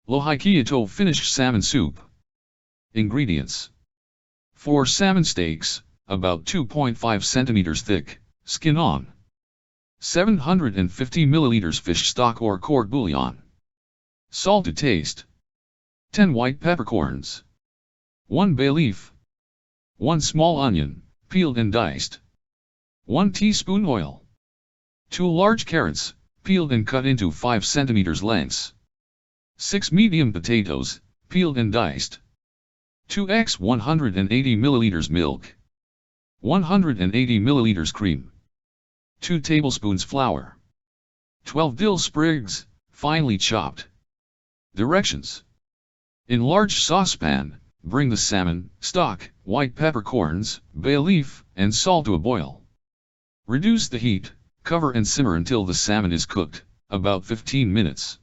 Lohikeitto Finnish Salmon Soup. Ingredients: 4 salmon steaks, about 2.5 centimeters thick, skin on. 750 milliliters fish stock or court bouillon. Salt to taste. 10 white peppercorns. 1 bay leaf. 1 small onion, peeled and diced. 1 teaspoon oil. 2 large carrots, peeled and cut into 5 centimeters lengths. 6 medium potatoes, peeled and diced. 2 eggs, 180 milliliters milk. 180 milliliters cream. 2 tablespoons flour. 12 dill sprigs, finely chopped. Directions: in large saucepan, bring the salmon, stock, white peppercorns, bay leaf, and salt to a boil. Reduce the heat, cover and simmer until the salmon is cooked, about 15 minutes.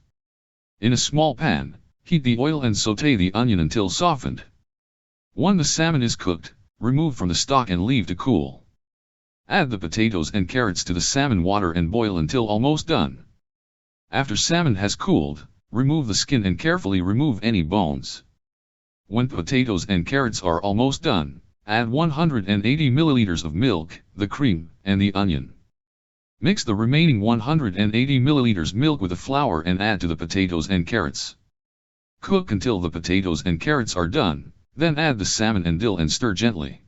In a small pan, heat the oil and sauté the onion until softened. When the salmon is cooked, remove from the stock and leave to cool. Add the potatoes and carrots to the salmon water and boil until almost done. After salmon has cooled, remove the skin and carefully remove any bones. When potatoes and carrots are almost done, add 180 milliliters of milk, the cream, and the onion. Mix the remaining 180 milliliters milk with the flour and add to the potatoes and carrots. Cook until the potatoes and carrots are done, then add the salmon and dill and stir gently.